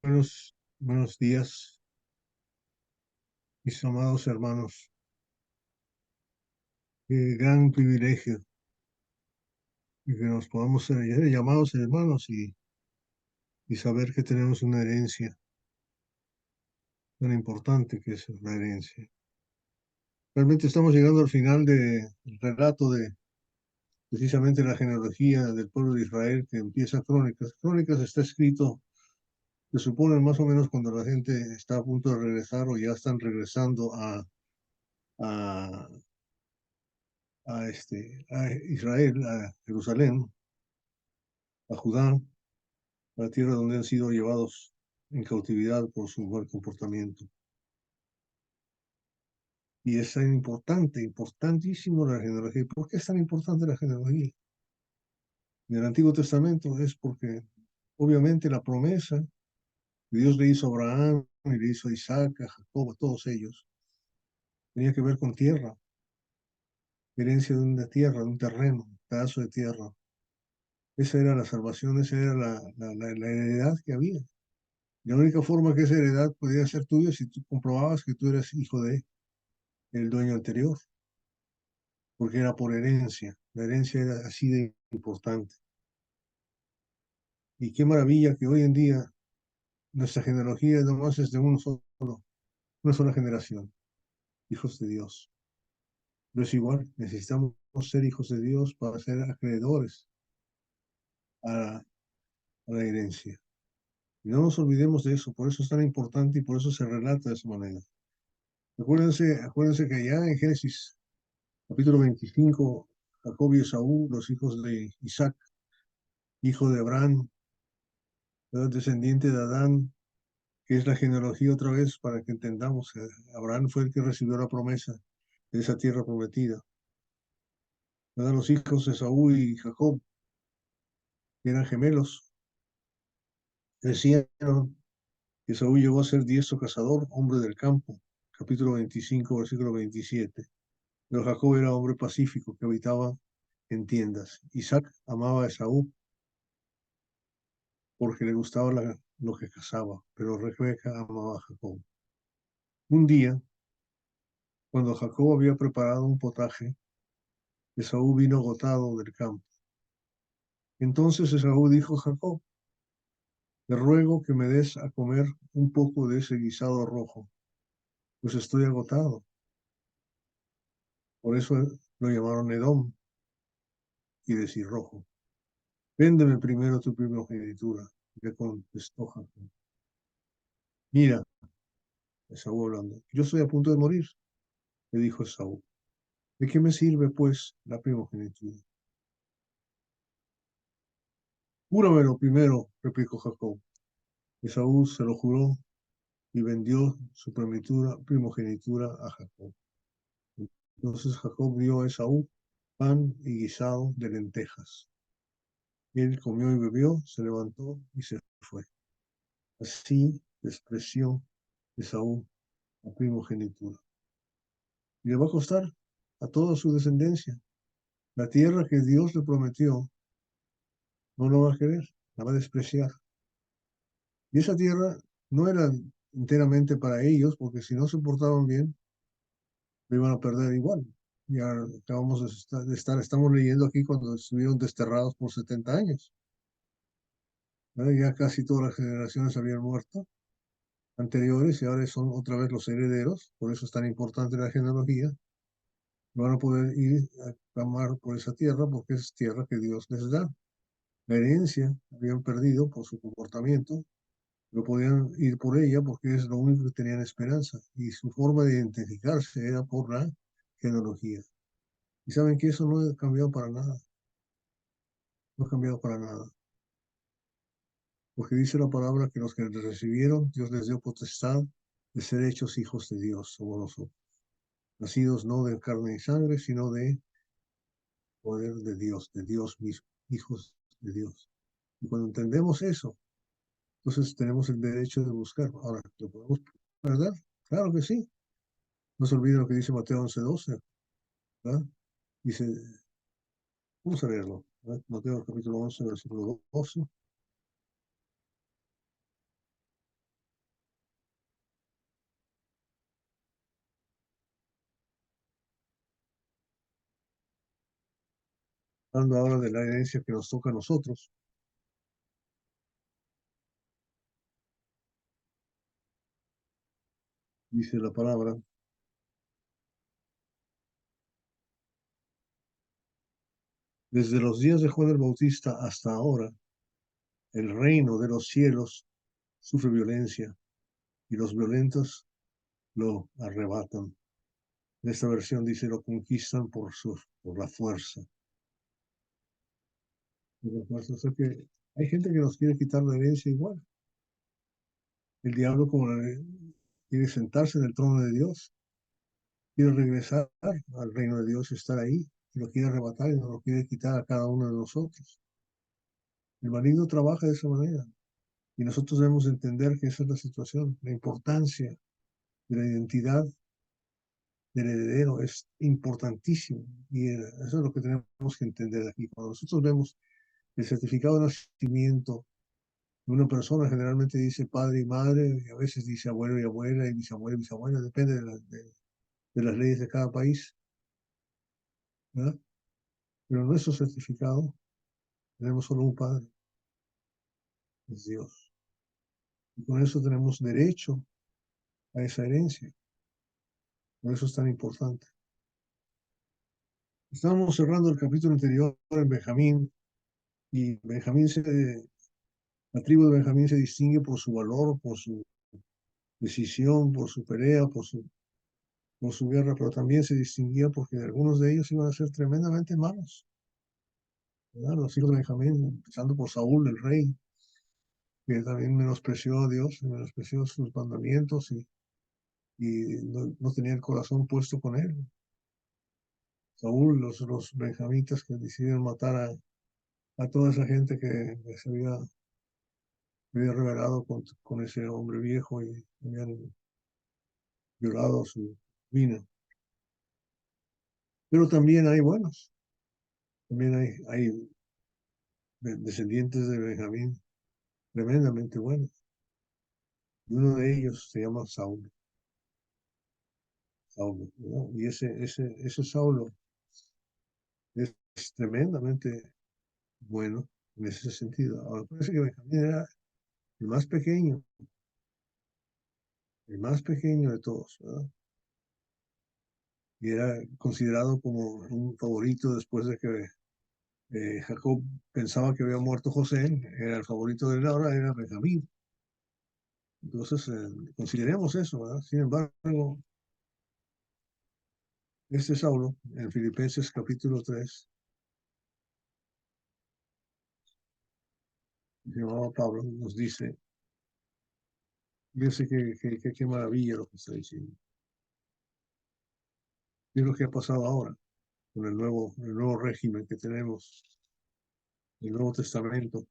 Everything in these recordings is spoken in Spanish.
Buenos días, mis amados hermanos. Qué gran privilegio que nos podamos ser llamados hermanos y saber que tenemos una herencia tan importante que es la herencia. Realmente estamos llegando al final del relato de precisamente la genealogía del pueblo de Israel que empieza Crónicas. Crónicas está escrito, se supone más o menos cuando la gente está a punto de regresar o ya están regresando a, a Israel, a Jerusalén, a Judá, la tierra donde han sido llevados en cautividad por su mal comportamiento. Y es tan importante, importantísimo la genealogía. ¿Por qué es tan importante la genealogía? En el Antiguo Testamento es porque obviamente la promesa que Dios le hizo a Abraham y le hizo a Isaac, a Jacob, a todos ellos, tenía que ver con tierra, herencia de una tierra, de un terreno, un pedazo de tierra. Esa era la salvación, esa era la heredad que había. La única forma que esa heredad podía ser tuya si tú comprobabas que tú eras hijo de el dueño anterior, porque era por herencia. La herencia era así de importante. Y qué maravilla que hoy en día nuestra genealogía nomás es de una sola generación, hijos de Dios. Pero es igual, necesitamos ser hijos de Dios para ser acreedores a, a la herencia. Y no nos olvidemos de eso, por eso es tan importante y por eso se relata de esa manera. Acuérdense que allá en Génesis capítulo 25, Jacob y Esaú, los hijos de Isaac, hijo de Abraham, descendiente de Adán, que es la genealogía otra vez para que entendamos que Abraham fue el que recibió la promesa de esa tierra prometida. Los hijos de Saúl y Jacob, que eran gemelos, crecieron, y Saúl llegó a ser diestro cazador, hombre del campo, capítulo 25, versículo 27. Pero Jacob era hombre pacífico que habitaba en tiendas. Isaac amaba a Esaú porque le gustaba lo que cazaba, pero Rebeca amaba a Jacob. Un día, cuando Jacob había preparado un potaje, Esaú vino agotado del campo. Entonces Esaú dijo a Jacob: te ruego que me des a comer un poco de ese guisado rojo, pues estoy agotado. Por eso lo llamaron Edom, y decir rojo. Véndeme primero tu primogenitura. Le contestó Jacob. Mira, Esaú hablando, yo estoy a punto de morir, le dijo Esaú. ¿De qué me sirve, pues, la primogenitura? Júramelo primero, replicó Jacob. Esaú se lo juró y vendió su primogenitura a Jacob. Entonces Jacob dio a Esaú pan y guisado de lentejas. Él comió y bebió, se levantó y se fue. Así despreció Esaú la primogenitura. Y le va a costar a toda su descendencia. La tierra que Dios le prometió no lo va a querer, la va a despreciar. Y esa tierra no era enteramente para ellos, porque si no se portaban bien, lo iban a perder igual. Ya acabamos estamos leyendo aquí cuando estuvieron desterrados por 70 años. ¿Verdad? Ya casi todas las generaciones habían muerto anteriores y ahora son otra vez los herederos, por eso es tan importante la genealogía. No van a poder ir a clamar por esa tierra porque es tierra que Dios les da. La herencia habían perdido por su comportamiento, no podían ir por ella porque es lo único que tenían esperanza y su forma de identificarse era por la genealogía. Y saben que eso no ha cambiado para nada, no ha cambiado para nada, porque dice la palabra que los que le recibieron, Dios les dio potestad de ser hechos hijos de Dios, como nosotros, nacidos no de carne y sangre, sino de poder de Dios mismo, hijos de Dios. Y cuando entendemos eso, entonces tenemos el derecho de buscar. Ahora, ¿lo podemos perder? Claro que sí. No se olviden lo que dice Mateo 11:12, ¿verdad? Dice, vamos a leerlo, ¿verdad? Mateo capítulo 11, versículo 12. hablando ahora de la herencia que nos toca a nosotros. Dice la palabra, desde los días de Juan el Bautista hasta ahora, el reino de los cielos sufre violencia y los violentos lo arrebatan. En esta versión dice, lo conquistan por la fuerza. O sea que hay gente que nos quiere quitar la herencia igual. El diablo quiere sentarse en el trono de Dios, quiere regresar al reino de Dios, estar ahí, y lo quiere arrebatar y nos lo quiere quitar a cada uno de nosotros. El maligno trabaja de esa manera y nosotros debemos entender que esa es la situación, la importancia de la identidad del heredero es importantísimo y eso es lo que tenemos que entender aquí. Cuando nosotros vemos el certificado de nacimiento de una persona, generalmente dice padre y madre, y a veces dice abuelo y abuela, y bisabuelo y bisabuela, depende de las leyes de cada país, ¿verdad? Pero en nuestro certificado tenemos solo un padre, es Dios. Y con eso tenemos derecho a esa herencia. Por eso es tan importante. Estábamos cerrando el capítulo anterior en Benjamín, y la tribu de Benjamín se distingue por su valor, por su decisión, por su pelea, por su guerra, pero también se distinguía porque algunos de ellos iban a ser tremendamente malos, ¿verdad? Los hijos de Benjamín, empezando por Saúl, el rey, que también menospreció a Dios, menospreció sus mandamientos y no tenía el corazón puesto con él. Saúl, los benjamitas que decidieron matar a toda esa gente que había rebelado con ese hombre viejo y habían violado su mina. Pero también hay buenos, también hay descendientes de Benjamín tremendamente buenos. Y uno de ellos se llama Saulo. Saulo, ¿no? Y ese Saulo es tremendamente bueno en ese sentido. Ahora parece que Benjamín era el más pequeño, el más pequeño de todos, ¿verdad? Y era considerado como un favorito después de que Jacob pensaba que había muerto José, era el favorito de él ahora, era Benjamín. Entonces, consideremos eso, ¿verdad? Sin embargo, este Saulo, en Filipenses capítulo 3, llamado Pablo, nos dice, fíjense qué maravilla lo que está diciendo. ¿Qué es lo que ha pasado ahora con el nuevo régimen que tenemos, el Nuevo Testamento,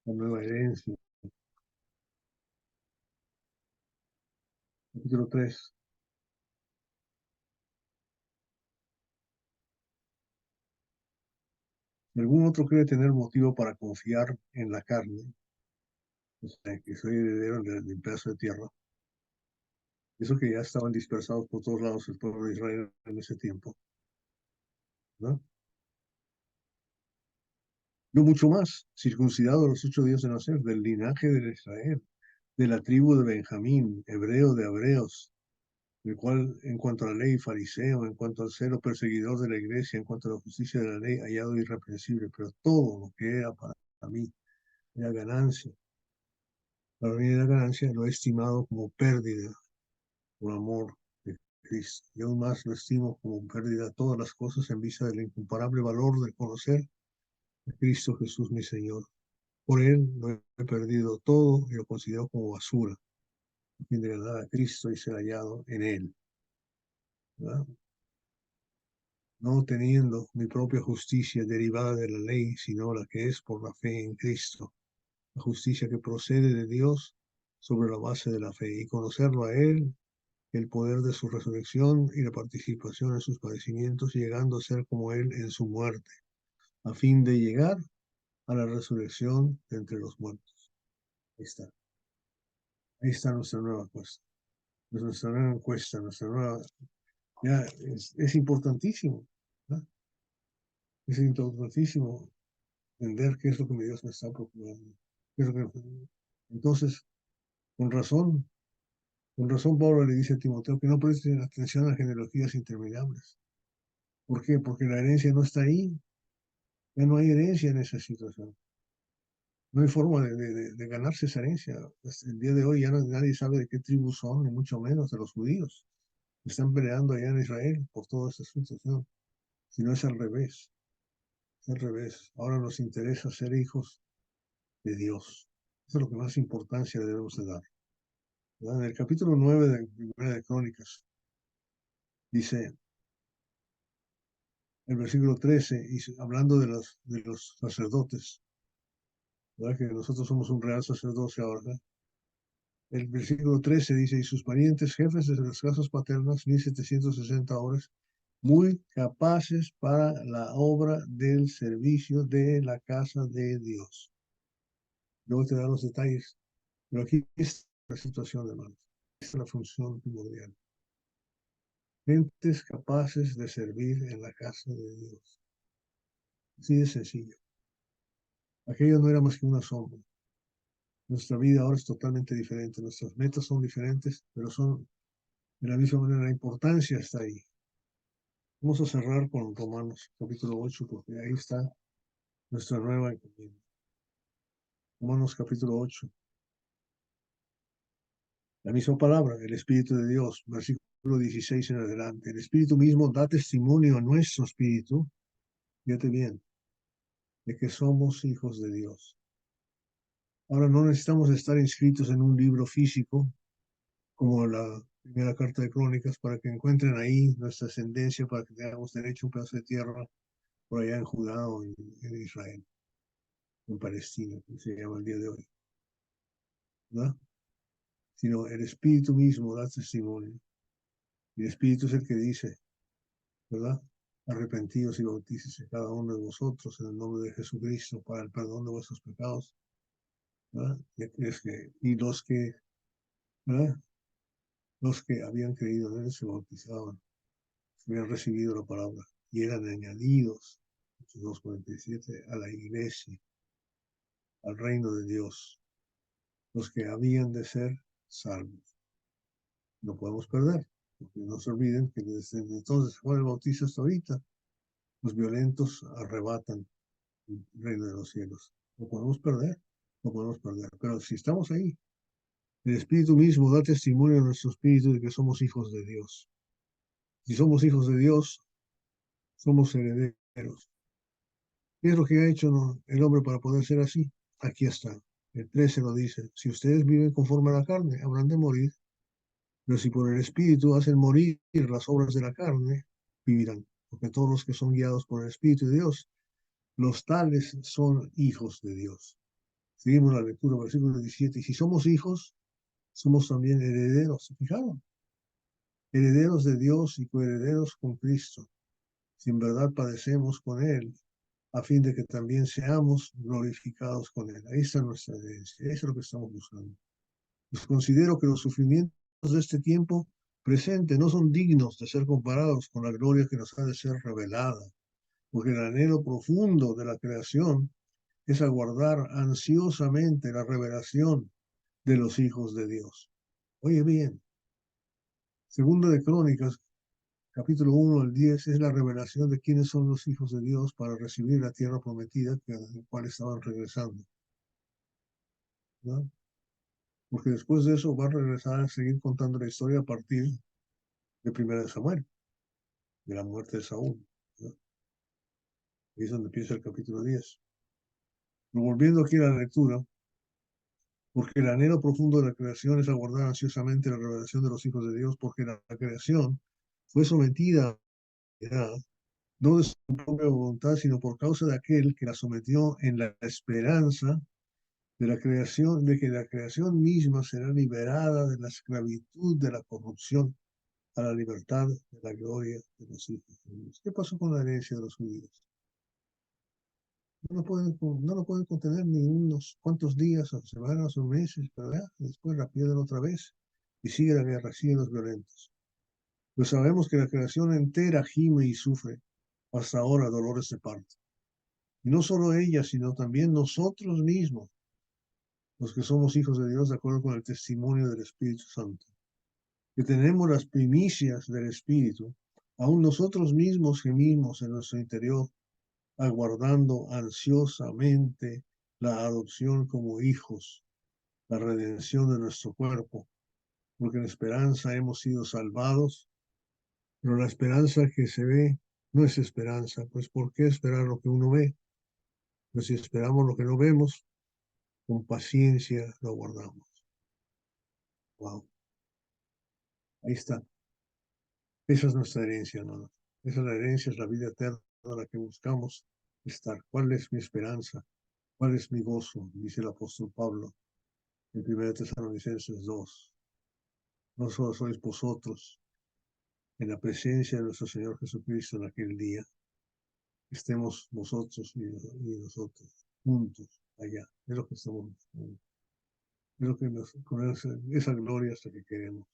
la nueva herencia? Capítulo 3. Si algún otro cree tener motivo para confiar en la carne, o sea, que soy heredero del pedazo de tierra, eso que ya estaban dispersados por todos lados el pueblo de Israel en ese tiempo, ¿no? No mucho más, circuncidado a los 8 días de nacer, del linaje de Israel, de la tribu de Benjamín, hebreo de hebreos, el cual, en cuanto a la ley, fariseo, en cuanto al celo perseguidor de la iglesia, en cuanto a la justicia de la ley, hallado irreprensible, pero todo lo que era para mí era ganancia. Para mí era ganancia, lo he estimado como pérdida por amor de Cristo. Y aún más lo estimo como pérdida todas las cosas en vista del incomparable valor de conocer a Cristo Jesús mi Señor. Por él lo he perdido todo y lo considero como basura, a fin de ganar a Cristo y ser hallado en él, ¿verdad? No teniendo mi propia justicia derivada de la ley, sino la que es por la fe en Cristo, la justicia que procede de Dios sobre la base de la fe, y conocerlo a Él, el poder de su resurrección y la participación en sus padecimientos, llegando a ser como Él en su muerte, a fin de llegar a la resurrección de entre los muertos. Ahí está nuestra nueva encuesta, nuestra nueva encuesta, nuestra nueva... Ya es importantísimo, ¿no? Es importantísimo entender qué es lo que Dios me está procurando. Entonces, con razón, Pablo le dice a Timoteo que no presten atención a genealogías interminables. ¿Por qué? Porque la herencia no está ahí. Ya no hay herencia en esa situación. No hay forma de ganarse esa herencia. Hasta el día de hoy ya nadie sabe de qué tribu son, ni mucho menos de los judíos. Están peleando allá en Israel por toda esta situación. Si no es al revés. Es al revés. Ahora nos interesa ser hijos de Dios. Eso es lo que más importancia le debemos de dar. ¿Verdad? En el capítulo 9 de Primera de Crónicas dice el versículo 13, y hablando de los sacerdotes, ¿verdad? Que nosotros somos un real sacerdocio ahora. ¿Verdad? El versículo 13 dice, y sus parientes, jefes de las casas paternas, 1760 hombres, muy capaces para la obra del servicio de la casa de Dios. Luego te da los detalles, pero aquí está la situación, hermanos. Esta es la función primordial. Gentes capaces de servir en la casa de Dios. Así de sencillo. Aquello no era más que una sombra. Nuestra vida ahora es totalmente diferente. Nuestras metas son diferentes, pero son de la misma manera. La importancia está ahí. Vamos a cerrar con Romanos capítulo 8, porque ahí está nuestra nueva encomienda. Romanos capítulo 8. La misma palabra, el Espíritu de Dios, versículo 16 en adelante. El Espíritu mismo da testimonio a nuestro espíritu, fíjate bien, de que somos hijos de Dios. Ahora no necesitamos estar inscritos en un libro físico, como la primera carta de Crónicas, para que encuentren ahí nuestra ascendencia, para que tengamos derecho a un pedazo de tierra por allá en Judá o en Israel, en Palestina, que se llama el día de hoy. ¿Verdad? Sino el Espíritu mismo da testimonio. Y el Espíritu es el que dice, ¿verdad? Arrepentidos y bautícese cada uno de vosotros en el nombre de Jesucristo para el perdón de vuestros pecados. ¿Verdad? Y los que, ¿verdad? Los que habían creído en él se bautizaban, habían recibido la palabra y eran añadidos, 2:47, a la iglesia, al reino de Dios, los que habían de ser salvos. No podemos perder, porque no se olviden que desde entonces fue el bautizo hasta ahorita, los violentos arrebatan el reino de los cielos. No podemos perder, no podemos perder. Pero si estamos ahí, el Espíritu mismo da testimonio a nuestro espíritu de que somos hijos de Dios. Si somos hijos de Dios, somos herederos. ¿Qué es lo que ha hecho el hombre para poder ser así? Aquí está. El 13 lo dice. Si ustedes viven conforme a la carne, habrán de morir. Pero si por el Espíritu hacen morir las obras de la carne, vivirán. Porque todos los que son guiados por el Espíritu de Dios, los tales son hijos de Dios. Seguimos la lectura, versículo 17. Y si somos hijos, somos también herederos. ¿Se fijaron? Herederos de Dios y coherederos con Cristo. Si en verdad padecemos con Él, a fin de que también seamos glorificados con Él. Ahí está nuestra herencia. Eso es lo que estamos buscando. Pues considero que los sufrimientos de este tiempo presente no son dignos de ser comparados con la gloria que nos ha de ser revelada, porque el anhelo profundo de la creación es aguardar ansiosamente la revelación de los hijos de Dios. Oye bien, Segunda de Crónicas, capítulo 1 al 10, es la revelación de quiénes son los hijos de Dios para recibir la tierra prometida a la cual estaban regresando. ¿No? Porque después de eso va a regresar a seguir contando la historia a partir de Primera de Samuel, de la muerte de Saúl. ¿No? Ahí es donde empieza el capítulo 10. Pero volviendo aquí a la lectura, porque el anhelo profundo de la creación es aguardar ansiosamente la revelación de los hijos de Dios, porque la creación fue sometida a no de su propia voluntad, sino por causa de aquel que la sometió en la esperanza de la creación, de que la creación misma será liberada de la esclavitud de la corrupción a la libertad de la gloria de los hijos de Dios. ¿Qué pasó con la herencia de los judíos? No lo pueden contener ni unos cuantos días, o semanas o meses, ¿verdad? Y después la pierden otra vez y sigue la guerra, siguen los violentos. Pues sabemos que la creación entera gime y sufre hasta ahora dolores de parto. Y no solo ella, sino también nosotros mismos, los que somos hijos de Dios, de acuerdo con el testimonio del Espíritu Santo, que tenemos las primicias del Espíritu, aún nosotros mismos gemimos en nuestro interior, aguardando ansiosamente la adopción como hijos, la redención de nuestro cuerpo, porque en esperanza hemos sido salvados, pero la esperanza que se ve no es esperanza, pues ¿por qué esperar lo que uno ve? Pues si esperamos lo que no vemos, con paciencia lo aguardamos. Wow, ahí está. Esa es nuestra herencia, hermano. Esa es la herencia, es la vida eterna, la que buscamos estar. ¿Cuál es mi esperanza? ¿Cuál es mi gozo? Dice el apóstol Pablo en 1 Tesalonicenses 2. No solo sois vosotros en la presencia de nuestro Señor Jesucristo en aquel día, estemos vosotros y nosotros juntos allá. Es lo que estamos buscando. Es lo que con esa gloria hasta que queremos.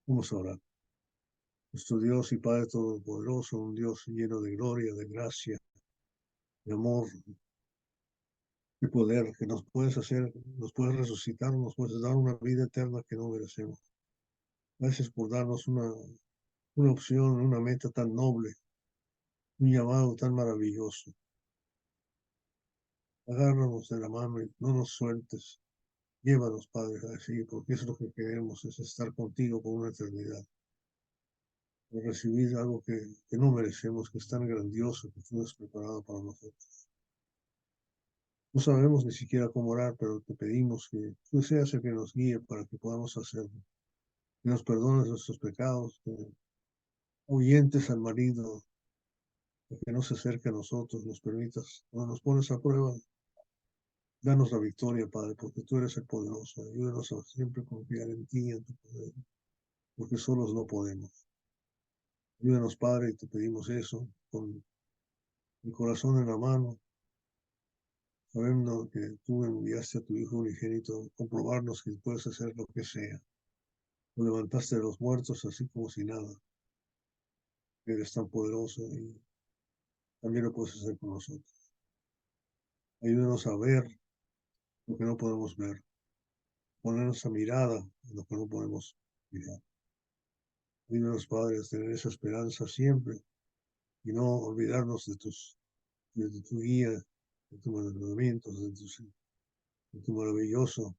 Vamos a orar. Nuestro Dios y Padre Todopoderoso, un Dios lleno de gloria, de gracia, de amor, de poder, que nos puedes hacer, nos puedes resucitar, nos puedes dar una vida eterna que no merecemos. Gracias por darnos una opción, una meta tan noble, un llamado tan maravilloso. Agárranos de la mano y no nos sueltes. Llévanos, Padre, así, porque es lo que queremos, es estar contigo por una eternidad. Y recibir algo que no merecemos, que es tan grandioso que tú has preparado para nosotros. No sabemos ni siquiera cómo orar, pero te pedimos que tú seas el que nos guíe para que podamos hacerlo. Que nos perdones nuestros pecados, que ahuyentes al maligno, que no se acerque a nosotros, nos permitas, cuando nos pones a prueba, danos la victoria, Padre, porque tú eres el poderoso. Ayúdanos a siempre confiar en ti y en tu poder, porque solos no podemos. Ayúdanos, Padre, y te pedimos eso, con el corazón en la mano, sabiendo que tú enviaste a tu Hijo unigénito, comprobarnos que puedes hacer lo que sea. Lo levantaste de los muertos así como si nada. Eres tan poderoso y también lo puedes hacer con nosotros. Ayúdanos a ver lo que no podemos ver, poner nuestra mirada en lo que no podemos mirar. Ayúdanos, Padre, a tener esa esperanza siempre y no olvidarnos de tu guía, de tus mandamientos, de tu maravilloso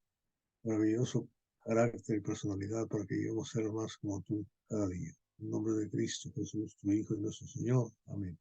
carácter y personalidad para que lleguemos a ser más como tú cada día. En nombre de Cristo Jesús, tu Hijo y nuestro Señor. Amén.